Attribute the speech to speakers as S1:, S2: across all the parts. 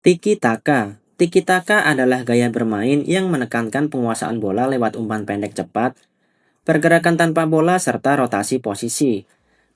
S1: Tiki-taka. Tiki-taka adalah gaya bermain yang menekankan penguasaan bola lewat umpan pendek cepat, pergerakan tanpa bola, serta rotasi posisi.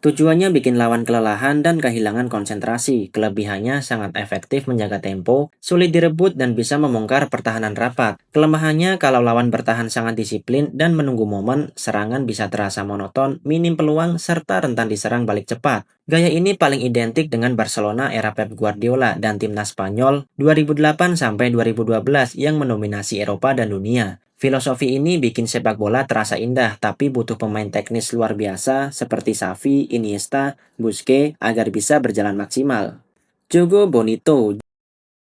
S1: Tujuannya bikin lawan kelelahan dan kehilangan konsentrasi. Kelebihannya sangat efektif menjaga tempo, sulit direbut, dan bisa membongkar pertahanan rapat. Kelemahannya kalau lawan bertahan sangat disiplin dan menunggu momen, serangan bisa terasa monoton, minim peluang, serta rentan diserang balik cepat. Gaya ini paling identik dengan Barcelona era Pep Guardiola dan timnas Spanyol 2008-2012 yang mendominasi Eropa dan dunia. Filosofi ini bikin sepak bola terasa indah, tapi butuh pemain teknis luar biasa seperti Xavi, Iniesta, Busquets agar bisa berjalan maksimal. Jogo Bonito.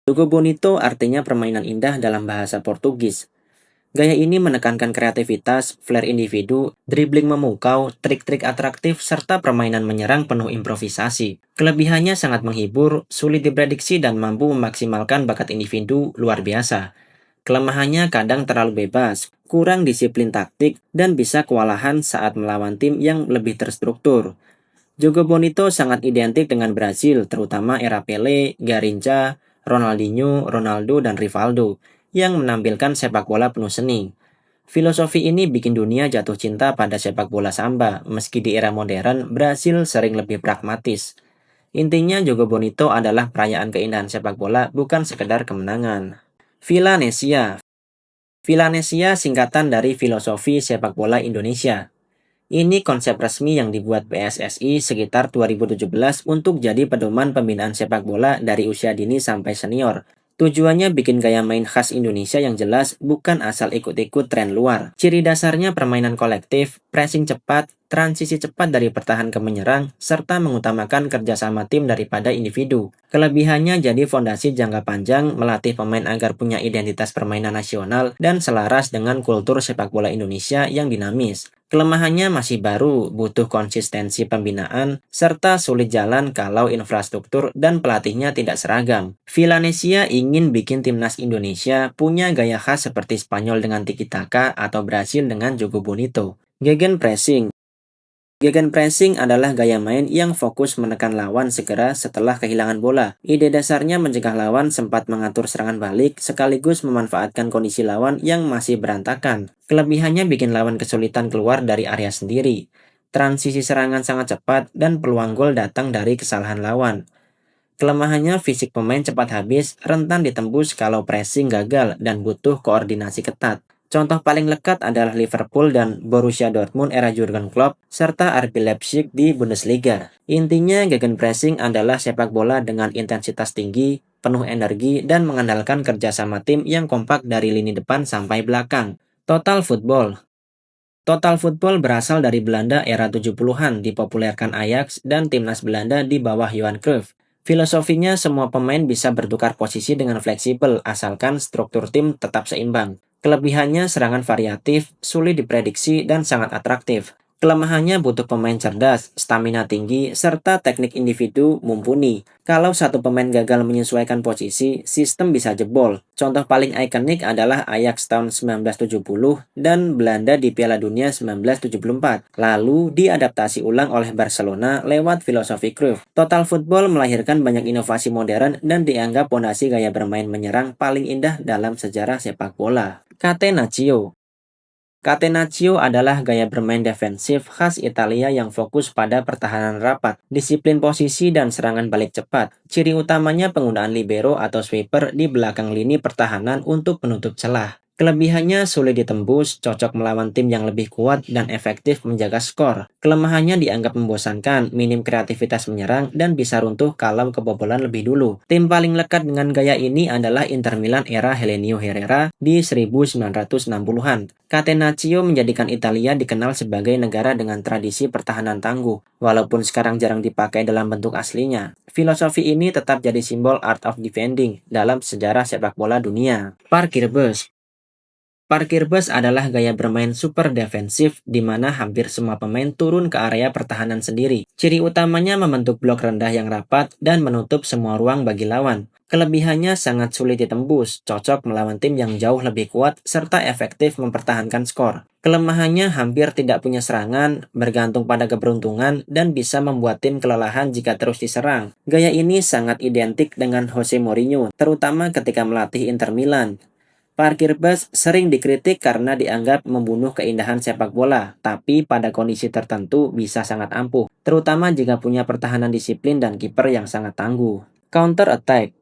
S1: Jogo Bonito artinya permainan indah dalam bahasa Portugis. Gaya ini menekankan kreativitas, flair individu, dribbling memukau, trik-trik atraktif, serta permainan menyerang penuh improvisasi. Kelebihannya sangat menghibur, sulit diprediksi, dan mampu memaksimalkan bakat individu luar biasa. Kelemahannya kadang terlalu bebas, kurang disiplin taktik, dan bisa kewalahan saat melawan tim yang lebih terstruktur. Jogo Bonito sangat identik dengan Brasil, terutama era Pele, Garrincha, Ronaldinho, Ronaldo, dan Rivaldo, yang menampilkan sepak bola penuh seni. Filosofi ini bikin dunia jatuh cinta pada sepak bola samba, meski di era modern, Brasil sering lebih pragmatis. Intinya, Jogo Bonito adalah perayaan keindahan sepak bola, bukan sekedar kemenangan. Villanesia. Villanesia singkatan dari Filosofi Sepak Bola Indonesia. Ini konsep resmi yang dibuat PSSI sekitar 2017 untuk jadi pedoman pembinaan sepak bola dari usia dini sampai senior. Tujuannya bikin gaya main khas Indonesia yang jelas, bukan asal ikut-ikut tren luar. Ciri dasarnya permainan kolektif, pressing cepat, transisi cepat dari pertahan ke menyerang, serta mengutamakan kerjasama tim daripada individu. Kelebihannya jadi fondasi jangka panjang, melatih pemain agar punya identitas permainan nasional, dan selaras dengan kultur sepak bola Indonesia yang dinamis. Kelemahannya masih baru, butuh konsistensi pembinaan, serta sulit jalan kalau infrastruktur dan pelatihnya tidak seragam. Villanesia ingin bikin timnas Indonesia punya gaya khas seperti Spanyol dengan tiki-taka atau Brasil dengan jogo bonito. Gegenpressing. Gegenpressing adalah gaya main yang fokus menekan lawan segera setelah kehilangan bola. Ide dasarnya mencegah lawan sempat mengatur serangan balik sekaligus memanfaatkan kondisi lawan yang masih berantakan. Kelebihannya bikin lawan kesulitan keluar dari area sendiri. Transisi serangan sangat cepat dan peluang gol datang dari kesalahan lawan. Kelemahannya fisik pemain cepat habis, rentan ditembus kalau pressing gagal dan butuh koordinasi ketat. Contoh paling lekat adalah Liverpool dan Borussia Dortmund era Jurgen Klopp, serta RB Leipzig di Bundesliga. Intinya, gegenpressing adalah sepak bola dengan intensitas tinggi, penuh energi, dan mengandalkan kerjasama tim yang kompak dari lini depan sampai belakang. Total Football. Total Football berasal dari Belanda era 70-an, dipopulerkan Ajax dan timnas Belanda di bawah Johan Cruyff. Filosofinya semua pemain bisa bertukar posisi dengan fleksibel asalkan struktur tim tetap seimbang. Kelebihannya serangan variatif, sulit diprediksi, dan sangat atraktif. Kelemahannya butuh pemain cerdas, stamina tinggi, serta teknik individu mumpuni. Kalau satu pemain gagal menyesuaikan posisi, sistem bisa jebol. Contoh paling ikonik adalah Ajax tahun 1970 dan Belanda di Piala Dunia 1974. Lalu diadaptasi ulang oleh Barcelona lewat filosofi Cruyff. Total Football melahirkan banyak inovasi modern dan dianggap pondasi gaya bermain menyerang paling indah dalam sejarah sepak bola. Catenaccio. Catenaccio adalah gaya bermain defensif khas Italia yang fokus pada pertahanan rapat, disiplin posisi, dan serangan balik cepat. Ciri utamanya penggunaan libero atau sweeper di belakang lini pertahanan untuk menutup celah. Kelebihannya sulit ditembus, cocok melawan tim yang lebih kuat, dan efektif menjaga skor. Kelemahannya dianggap membosankan, minim kreativitas menyerang, dan bisa runtuh kalau kebobolan lebih dulu. Tim paling lekat dengan gaya ini adalah Inter Milan era Helenio Herrera di 1960-an. Catenaccio menjadikan Italia dikenal sebagai negara dengan tradisi pertahanan tangguh, walaupun sekarang jarang dipakai dalam bentuk aslinya. Filosofi ini tetap jadi simbol art of defending dalam sejarah sepak bola dunia. Parkir bus. Parkir bus adalah gaya bermain super defensif di mana hampir semua pemain turun ke area pertahanan sendiri. Ciri utamanya membentuk blok rendah yang rapat dan menutup semua ruang bagi lawan. Kelebihannya sangat sulit ditembus, cocok melawan tim yang jauh lebih kuat, serta efektif mempertahankan skor. Kelemahannya hampir tidak punya serangan, bergantung pada keberuntungan, dan bisa membuat tim kelelahan jika terus diserang. Gaya ini sangat identik dengan Jose Mourinho, terutama ketika melatih Inter Milan. Parkir bus sering dikritik karena dianggap membunuh keindahan sepak bola, tapi pada kondisi tertentu bisa sangat ampuh, terutama jika punya pertahanan disiplin dan kiper yang sangat tangguh. Counter attack.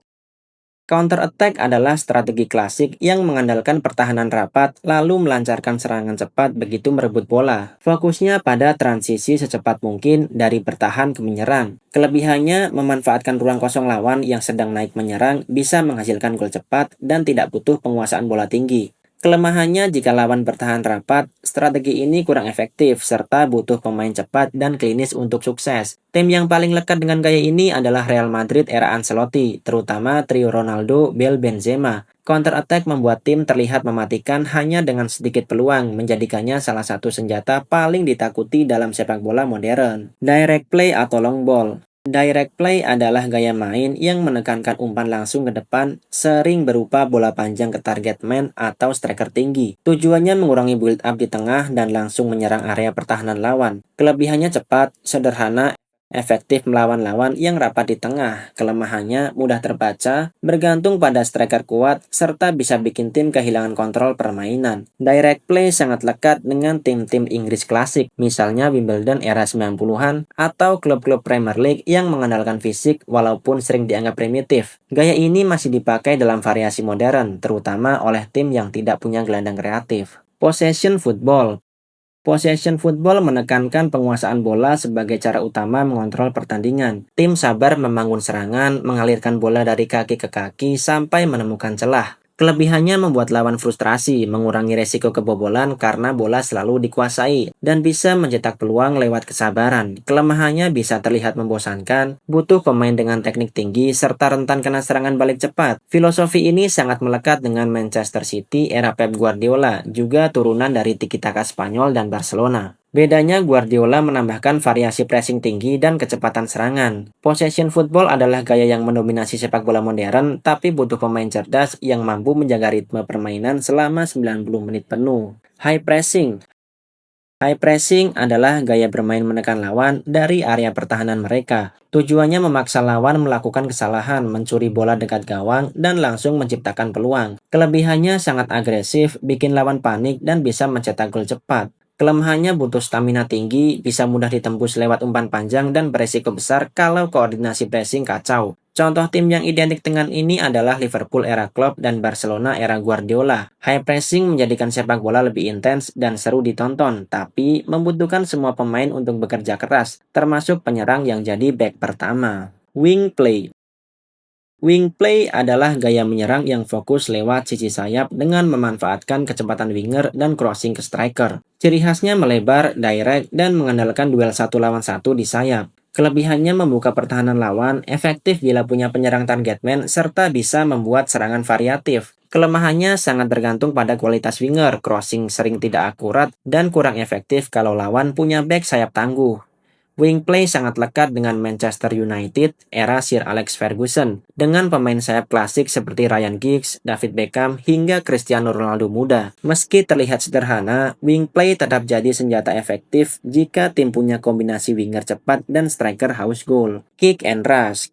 S1: Counter attack adalah strategi klasik yang mengandalkan pertahanan rapat lalu melancarkan serangan cepat begitu merebut bola. Fokusnya pada transisi secepat mungkin dari bertahan ke menyerang. Kelebihannya memanfaatkan ruang kosong lawan yang sedang naik menyerang bisa menghasilkan gol cepat dan tidak butuh penguasaan bola tinggi. Kelemahannya jika lawan bertahan rapat, strategi ini kurang efektif serta butuh pemain cepat dan klinis untuk sukses. Tim yang paling lekat dengan gaya ini adalah Real Madrid era Ancelotti, terutama trio Ronaldo, Bale, Benzema. Counter attack membuat tim terlihat mematikan hanya dengan sedikit peluang, menjadikannya salah satu senjata paling ditakuti dalam sepak bola modern. Direct play atau long ball. Direct play adalah gaya main yang menekankan umpan langsung ke depan, sering berupa bola panjang ke target man atau striker tinggi. Tujuannya mengurangi build up di tengah dan langsung menyerang area pertahanan lawan. Kelebihannya cepat, sederhana, efektif melawan lawan yang rapat di tengah. Kelemahannya mudah terbaca, bergantung pada striker kuat, serta bisa bikin tim kehilangan kontrol permainan. Direct play sangat lekat dengan tim-tim Inggris klasik, misalnya Wimbledon era 90-an, atau klub-klub Premier League yang mengandalkan fisik walaupun sering dianggap primitif. Gaya ini masih dipakai dalam variasi modern, terutama oleh tim yang tidak punya gelandang kreatif. Possession football. Possession football menekankan penguasaan bola sebagai cara utama mengontrol pertandingan. Tim sabar membangun serangan, mengalirkan bola dari kaki ke kaki sampai menemukan celah. Kelebihannya membuat lawan frustrasi, mengurangi resiko kebobolan karena bola selalu dikuasai, dan bisa mencetak peluang lewat kesabaran. Kelemahannya bisa terlihat membosankan, butuh pemain dengan teknik tinggi, serta rentan kena serangan balik cepat. Filosofi ini sangat melekat dengan Manchester City era Pep Guardiola, juga turunan dari tiki-taka Spanyol dan Barcelona. Bedanya Guardiola menambahkan variasi pressing tinggi dan kecepatan serangan. Possession football adalah gaya yang mendominasi sepak bola modern, tapi butuh pemain cerdas yang mampu menjaga ritme permainan selama 90 menit penuh. High pressing. High pressing adalah gaya bermain menekan lawan dari area pertahanan mereka. Tujuannya memaksa lawan melakukan kesalahan, mencuri bola dekat gawang, dan langsung menciptakan peluang. Kelebihannya sangat agresif, bikin lawan panik, dan bisa mencetak gol cepat. Kelemahannya butuh stamina tinggi, bisa mudah ditembus lewat umpan panjang, dan beresiko besar kalau koordinasi pressing kacau. Contoh tim yang identik dengan ini adalah Liverpool era Klopp dan Barcelona era Guardiola. High pressing menjadikan sepak bola lebih intens dan seru ditonton, tapi membutuhkan semua pemain untuk bekerja keras, termasuk penyerang yang jadi back pertama. Wing play. Wing play adalah gaya menyerang yang fokus lewat sisi sayap dengan memanfaatkan kecepatan winger dan crossing ke striker. Ciri khasnya melebar, direct, dan mengandalkan duel satu lawan satu di sayap. Kelebihannya membuka pertahanan lawan, efektif bila punya penyerang target man, serta bisa membuat serangan variatif. Kelemahannya sangat bergantung pada kualitas winger, crossing sering tidak akurat, dan kurang efektif kalau lawan punya back sayap tangguh. Wing play sangat lekat dengan Manchester United era Sir Alex Ferguson, dengan pemain sayap klasik seperti Ryan Giggs, David Beckham, hingga Cristiano Ronaldo muda. Meski terlihat sederhana, wing play tetap jadi senjata efektif jika tim punya kombinasi winger cepat dan striker haus gol. Kick and rush.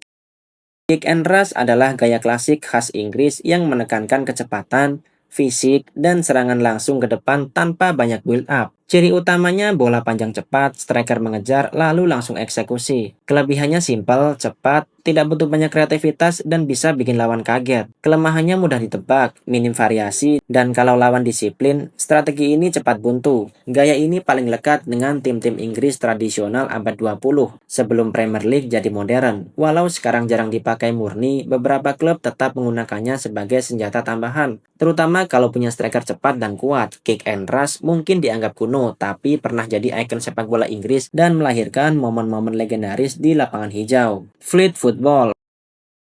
S1: Kick and rush adalah gaya klasik khas Inggris yang menekankan kecepatan, fisik, dan serangan langsung ke depan tanpa banyak build up. Ciri utamanya bola panjang cepat, striker mengejar, lalu langsung eksekusi. Kelebihannya simpel, cepat, tidak butuh banyak kreativitas, dan bisa bikin lawan kaget. Kelemahannya mudah ditebak, minim variasi, dan kalau lawan disiplin, strategi ini cepat buntu. Gaya ini paling lekat dengan tim-tim Inggris tradisional abad 20, sebelum Premier League jadi modern. Walau sekarang jarang dipakai murni, beberapa klub tetap menggunakannya sebagai senjata tambahan. Terutama kalau punya striker cepat dan kuat. Kick and rush mungkin dianggap kuno, tapi pernah jadi ikon sepak bola Inggris dan melahirkan momen-momen legendaris di lapangan hijau. Fleet football.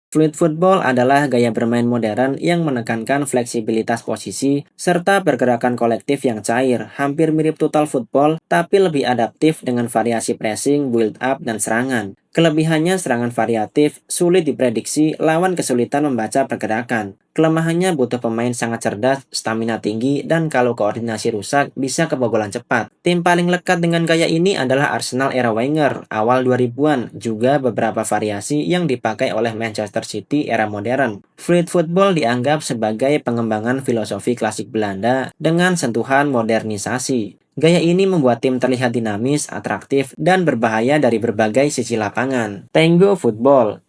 S1: Fluid football adalah gaya bermain modern yang menekankan fleksibilitas posisi serta pergerakan kolektif yang cair, hampir mirip total football tapi lebih adaptif dengan variasi pressing, build up, dan serangan. Kelebihannya serangan variatif, sulit diprediksi, lawan kesulitan membaca pergerakan. Kelemahannya butuh pemain sangat cerdas, stamina tinggi, dan kalau koordinasi rusak, bisa kebobolan cepat. Tim paling lekat dengan gaya ini adalah Arsenal era Wenger, awal 2000-an, juga beberapa variasi yang dipakai oleh Manchester City era modern. Fluid football dianggap sebagai pengembangan filosofi klasik Belanda dengan sentuhan modernisasi. Gaya ini membuat tim terlihat dinamis, atraktif, dan berbahaya dari berbagai sisi lapangan. Tango Football.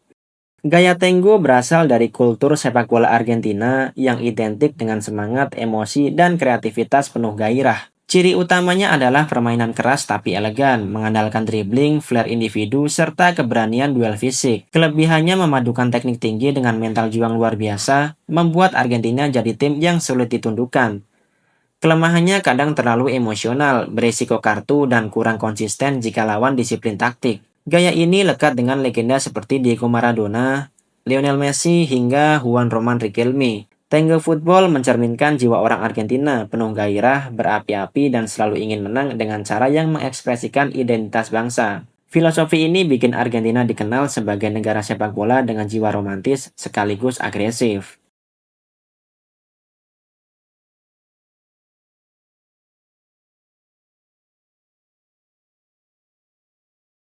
S1: Gaya Tango berasal dari kultur sepak bola Argentina yang identik dengan semangat, emosi, dan kreativitas penuh gairah. Ciri utamanya adalah permainan keras tapi elegan, mengandalkan dribbling, flair individu, serta keberanian duel fisik. Kelebihannya memadukan teknik tinggi dengan mental juang luar biasa, membuat Argentina jadi tim yang sulit ditundukkan. Kelemahannya kadang terlalu emosional, beresiko kartu, dan kurang konsisten jika lawan disiplin taktik. Gaya ini lekat dengan legenda seperti Diego Maradona, Lionel Messi, hingga Juan Roman Riquelme. Tango Football mencerminkan jiwa orang Argentina, penuh gairah, berapi-api, dan selalu ingin menang dengan cara yang mengekspresikan identitas bangsa. Filosofi ini bikin Argentina dikenal sebagai negara sepak bola dengan jiwa romantis sekaligus agresif.